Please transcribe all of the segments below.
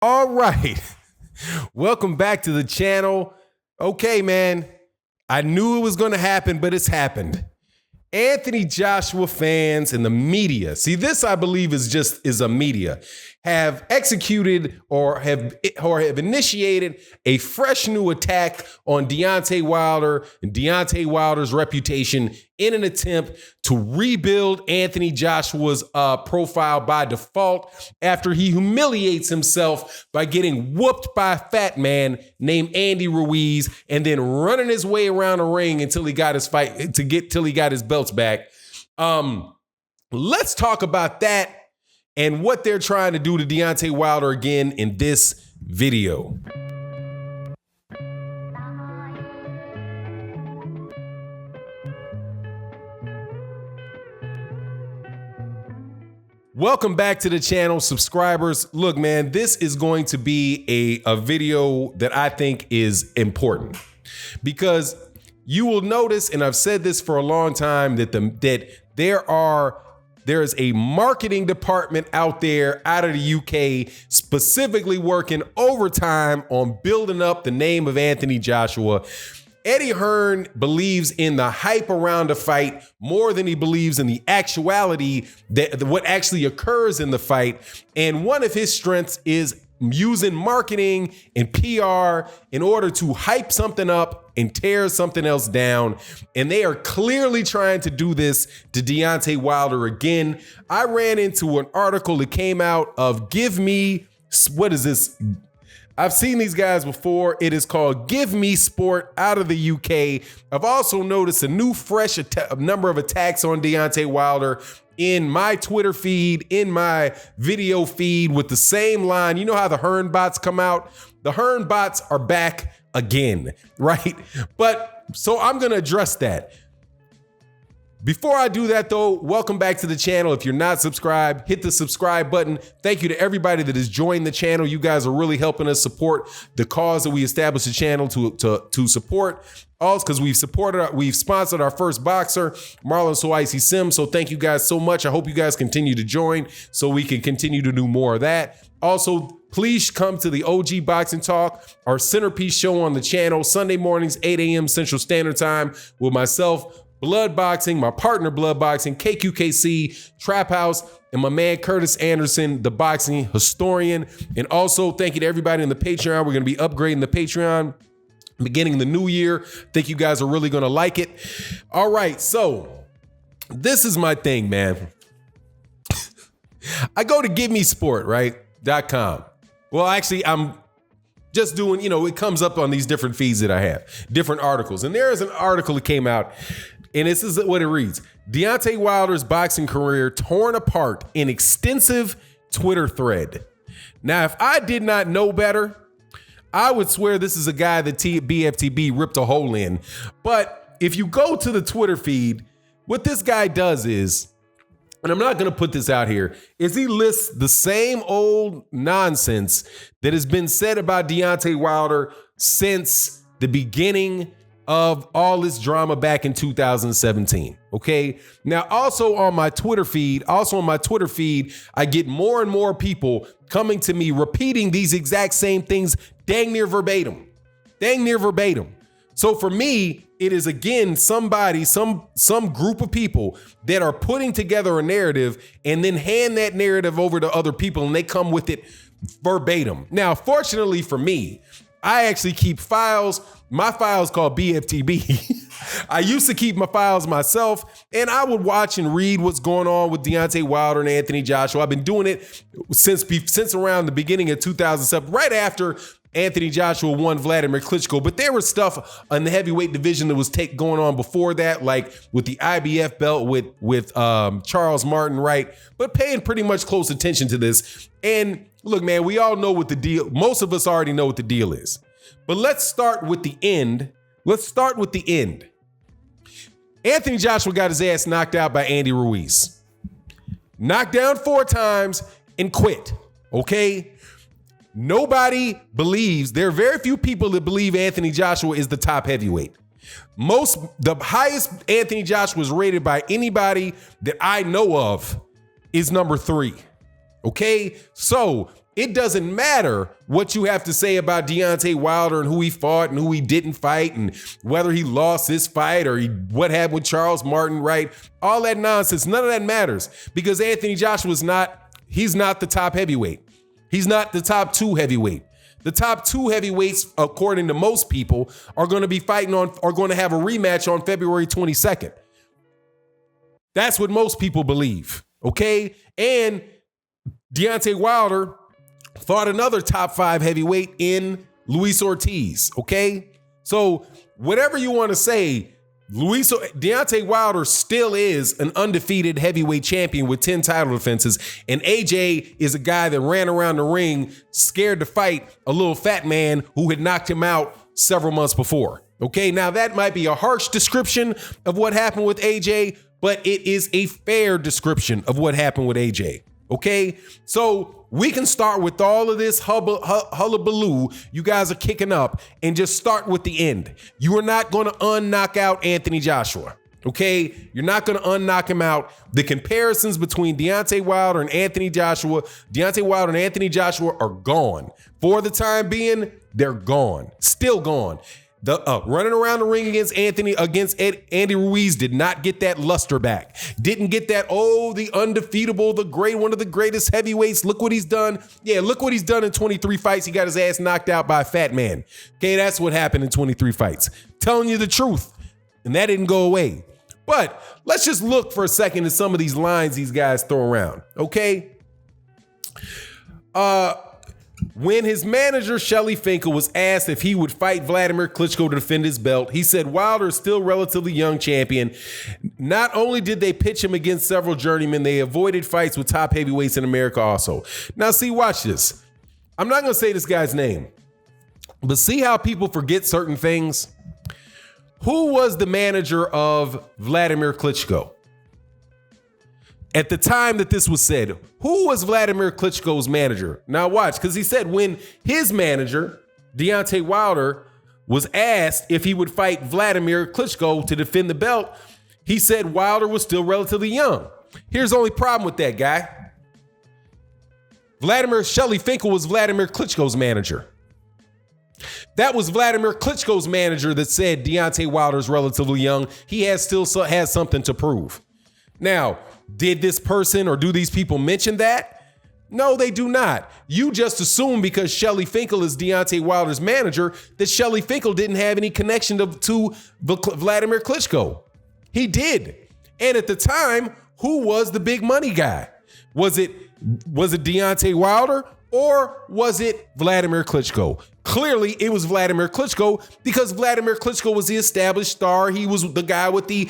All right. Welcome back to the channel. Okay, man. I knew it was going to happen, but it's happened. Anthony Joshua fans and the media. See, this I believe is a media have executed or have initiated a fresh new attack on Deontay Wilder and Deontay Wilder's reputation in an attempt to rebuild Anthony Joshua's profile by default after he humiliates himself by getting whooped by a fat man named Andy Ruiz and then running his way around the ring until he got his till he got his belts back. Let's talk about that and what they're trying to do to Deontay Wilder again in this video. Welcome back to the channel, subscribers. Look, man, this is going to be a video that I think is important because you will notice, and I've said this for a long time, that there is a marketing department out there out of the UK specifically working overtime on building up the name of Anthony Joshua. Eddie Hearn believes in the hype around a fight more than he believes in the actuality that what actually occurs in the fight. And one of his strengths is using marketing and PR in order to hype something up and tear something else down. And they are clearly trying to do this to Deontay Wilder again. I ran into an article that came out of what is this? I've seen these guys before. It is called Give Me Sport out of the UK. I've also noticed a new fresh number of attacks on Deontay Wilder in my Twitter feed, in my video feed with the same line. You know how the Hearn bots come out? The Hearn bots are back again, right? But so I'm going to address that. Before I do that, though, welcome back to the channel. If you're not subscribed, hit the subscribe button. Thank you to everybody that has joined the channel. You guys are really helping us support the cause that we established the channel to support. Also, because we've sponsored our first boxer, Marlon So Icy Sim. So thank you guys so much. I hope you guys continue to join so we can continue to do more of that. Also, please come to the OG Boxing Talk, our centerpiece show on the channel, Sunday mornings, 8 a.m. Central Standard Time with myself, Blood Boxing, my partner Blood Boxing, KQKC, Trap House, and my man Curtis Anderson, the boxing historian. And also thank you to everybody in the Patreon. We're going to be upgrading the Patreon beginning the new year. I think you guys are really going to like it. All right, so this is my thing, man. I go to GiveMeSport, right? .com. Well, actually, I'm just doing, it comes up on these different feeds that I have, different articles. And there is an article that came out, and this is what it reads. Deontay Wilder's boxing career torn apart in extensive Twitter thread. Now, if I did not know better, I would swear this is a guy that BFTB ripped a hole in. But if you go to the Twitter feed, what this guy does is, and I'm not going to put this out here, is he lists the same old nonsense that has been said about Deontay Wilder since the beginning of all this drama back in 2017. Okay. Now, also on my Twitter feed, I get more and more people coming to me repeating these exact same things, dang near verbatim. So for me, it is again some group of people that are putting together a narrative and then hand that narrative over to other people and they come with it verbatim. Now, fortunately for me, I actually keep files. My file's called BFTB. I used to keep my files myself, and I would watch and read what's going on with Deontay Wilder and Anthony Joshua. I've been doing it since around the beginning of 2007, right after Anthony Joshua won Vladimir Klitschko. But there was stuff in the heavyweight division that was going on before that, like with the IBF belt with Charles Martin, right? But paying pretty much close attention to this. And look, man, we all know what the deal. Most of us already know what the deal is. But let's start with the end. Anthony Joshua got his ass knocked out by Andy Ruiz. Knocked down 4 times and quit. Okay? Nobody believes, there are very few people that believe Anthony Joshua is the top heavyweight. The highest Anthony Joshua is rated by anybody that I know of is number 3. Okay? So it doesn't matter what you have to say about Deontay Wilder and who he fought and who he didn't fight and whether he lost his fight or what happened with Charles Martin, right? All that nonsense, none of that matters because Anthony Joshua's he's not the top heavyweight. He's not the top 2 heavyweight. The top 2 heavyweights, according to most people, are going to be are going to have a rematch on February 22nd. That's what most people believe, okay? And Deontay Wilder fought another top 5 heavyweight in Luis Ortiz, okay? So whatever you want to say, Deontay Wilder still is an undefeated heavyweight champion with 10 title defenses, and AJ is a guy that ran around the ring scared to fight a little fat man who had knocked him out several months before. Okay, now that might be a harsh description of what happened with AJ, but it is a fair description of what happened with AJ. Okay, so we can start with all of this hullabaloo you guys are kicking up and just start with the end. You are not going to unknock out Anthony Joshua. Okay, you're not going to unknock him out. The comparisons between Deontay Wilder and Anthony Joshua are gone. For the time being, they're gone. Still gone. The running around the ring against Andy Ruiz did not get that luster back. Didn't get that, the undefeatable, one of the greatest heavyweights. Look what he's done. Yeah, look what he's done in 23 fights. He got his ass knocked out by a fat man. Okay, that's what happened in 23 fights. Telling you the truth. And that didn't go away. But let's just look for a second at some of these lines these guys throw around. Okay? When his manager, Shelly Finkel, was asked if he would fight Vladimir Klitschko to defend his belt, he said Wilder is still relatively young champion. Not only did they pitch him against several journeymen, they avoided fights with top heavyweights in America also. Now, see, watch this. I'm not going to say this guy's name, but see how people forget certain things? Who was the manager of Vladimir Klitschko? At the time that this was said, who was Vladimir Klitschko's manager? Now watch, because he said when his manager, Deontay Wilder, was asked if he would fight Vladimir Klitschko to defend the belt, he said Wilder was still relatively young. Here's the only problem with that guy. Shelly Finkel was Vladimir Klitschko's manager. That was Vladimir Klitschko's manager that said Deontay Wilder's relatively young. He still has something to prove. Now, did this person or do these people mention that? No, they do not. You just assume because Shelly Finkel is Deontay Wilder's manager that Shelly Finkel didn't have any connection to Vladimir Klitschko. He did. And at the time, who was the big money guy? Was it Deontay Wilder or was it Vladimir Klitschko? Clearly, it was Vladimir Klitschko because Vladimir Klitschko was the established star. He was the guy with the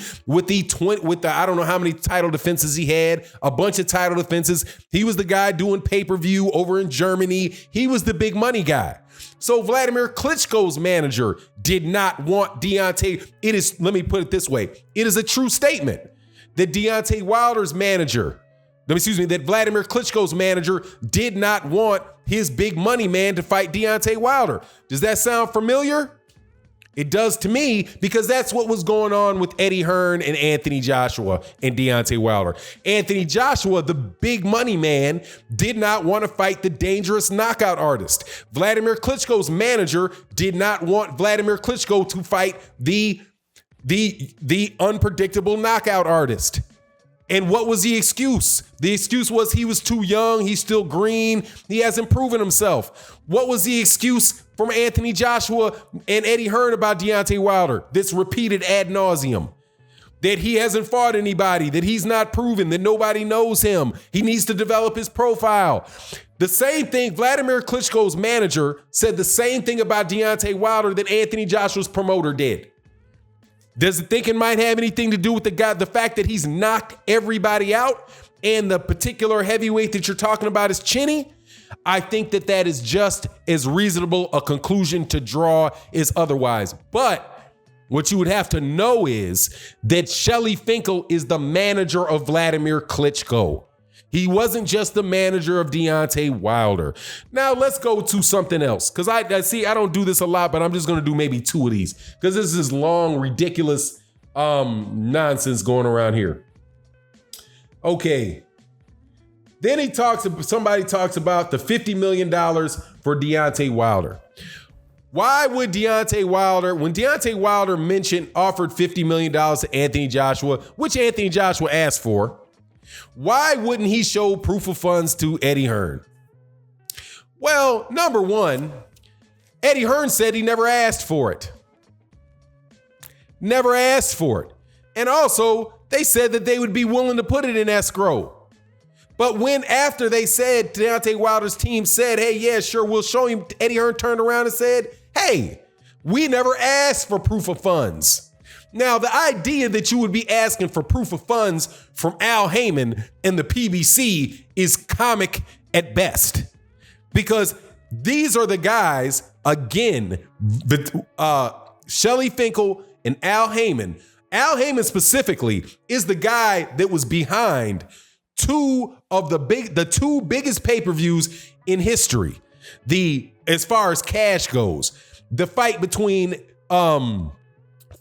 I don't know how many title defenses he had, a bunch of title defenses. He was the guy doing pay-per-view over in Germany. He was the big money guy. So Vladimir Klitschko's manager did not want Deontay. Let me put it this way. It is a true statement that Deontay Wilder's manager, that Vladimir Klitschko's manager did not want his big money man to fight Deontay Wilder. Does that sound familiar? It does to me because that's what was going on with Eddie Hearn and Anthony Joshua and Deontay Wilder. Anthony Joshua, the big money man, did not want to fight the dangerous knockout artist. Vladimir Klitschko's manager did not want Vladimir Klitschko to fight the unpredictable knockout artist. And what was the excuse? The excuse was he was too young. He's still green. He hasn't proven himself. What was the excuse from Anthony Joshua and Eddie Hearn about Deontay Wilder? This repeated ad nauseum. That he hasn't fought anybody, that he's not proven, that nobody knows him. He needs to develop his profile. The same thing, Vladimir Klitschko's manager said the same thing about Deontay Wilder that Anthony Joshua's promoter did. Does it think it might have anything to do with the fact that he's knocked everybody out and the particular heavyweight that you're talking about is Chinny? I think that is just as reasonable a conclusion to draw as otherwise. But what you would have to know is that Shelly Finkel is the manager of Vladimir Klitschko. He wasn't just the manager of Deontay Wilder. Now let's go to something else. Because I don't do this a lot, but I'm just going to do maybe 2 of these. Because this is long, ridiculous nonsense going around here. Okay. Then somebody talks about the $50 million for Deontay Wilder. Why would Deontay Wilder, when Deontay Wilder offered $50 million to Anthony Joshua, which Anthony Joshua asked for, why wouldn't he show proof of funds to Eddie Hearn? Well, number one, Eddie Hearn said he never asked for it. Never asked for it. And also, they said that they would be willing to put it in escrow. But after they said, Deontay Wilder's team said, hey, yeah, sure, we'll show him, Eddie Hearn turned around and said, hey, we never asked for proof of funds. Now, the idea that you would be asking for proof of funds from Al Heyman and the PBC is comic at best. Because these are the guys, again, Shelly Finkel and Al Heyman. Al Heyman specifically is the guy that was behind the two biggest pay-per-views in history. As far as cash goes, the fight between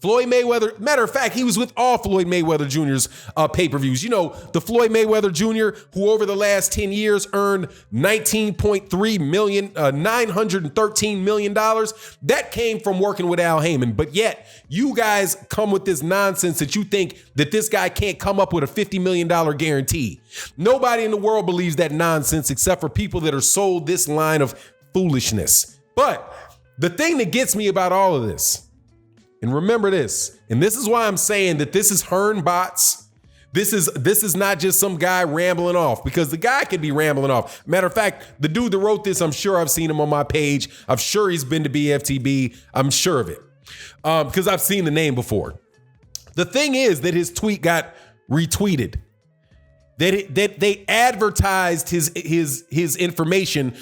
Floyd Mayweather. Matter of fact, he was with all Floyd Mayweather Jr.'s pay-per-views. You know, the Floyd Mayweather Jr., who over the last 10 years earned $913 million. That came from working with Al Heyman. But yet, you guys come with this nonsense that you think that this guy can't come up with a $50 million guarantee. Nobody in the world believes that nonsense except for people that are sold this line of foolishness. But the thing that gets me about all of this, and remember this, and this is why I'm saying that this is Hearn bots. This is not just some guy rambling off, because the guy could be rambling off. Matter of fact, the dude that wrote this, I'm sure I've seen him on my page. I'm sure he's been to BFTB. I'm sure of it because I've seen the name before. The thing is that his tweet got retweeted. That they advertised his information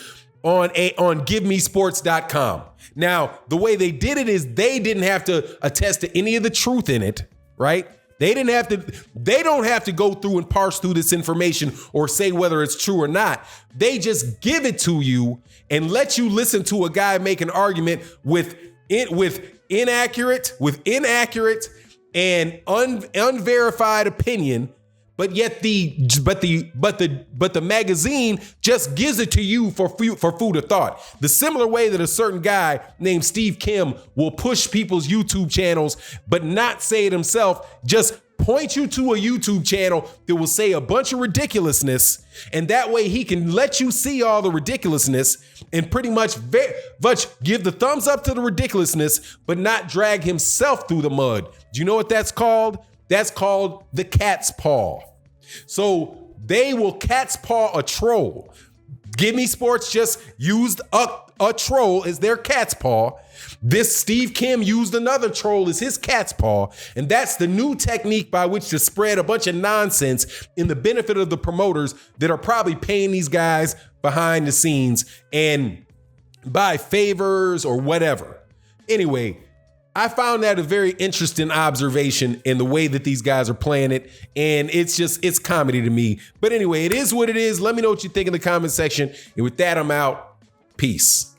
on GiveMeSports.com. Now, the way they did it is they didn't have to attest to any of the truth in it, right? They don't have to go through and parse through this information or say whether it's true or not. They just give it to you and let you listen to a guy make an argument with inaccurate and unverified opinion. But yet the magazine just gives it to you for food of thought. The similar way that a certain guy named Steve Kim will push people's YouTube channels, but not say it himself, just point you to a YouTube channel that will say a bunch of ridiculousness. And that way he can let you see all the ridiculousness and pretty much give the thumbs up to the ridiculousness, but not drag himself through the mud. Do you know what that's called? That's called the cat's paw. So they will cat's paw a troll. Give Me Sports just used a troll as their cat's paw. This Steve Kim used another troll as his cat's paw. And that's the new technique by which to spread a bunch of nonsense in the benefit of the promoters that are probably paying these guys behind the scenes and by favors or whatever. Anyway, I found that a very interesting observation in the way that these guys are playing it. And it's comedy to me. But anyway, it is what it is. Let me know what you think in the comment section. And with that, I'm out. Peace.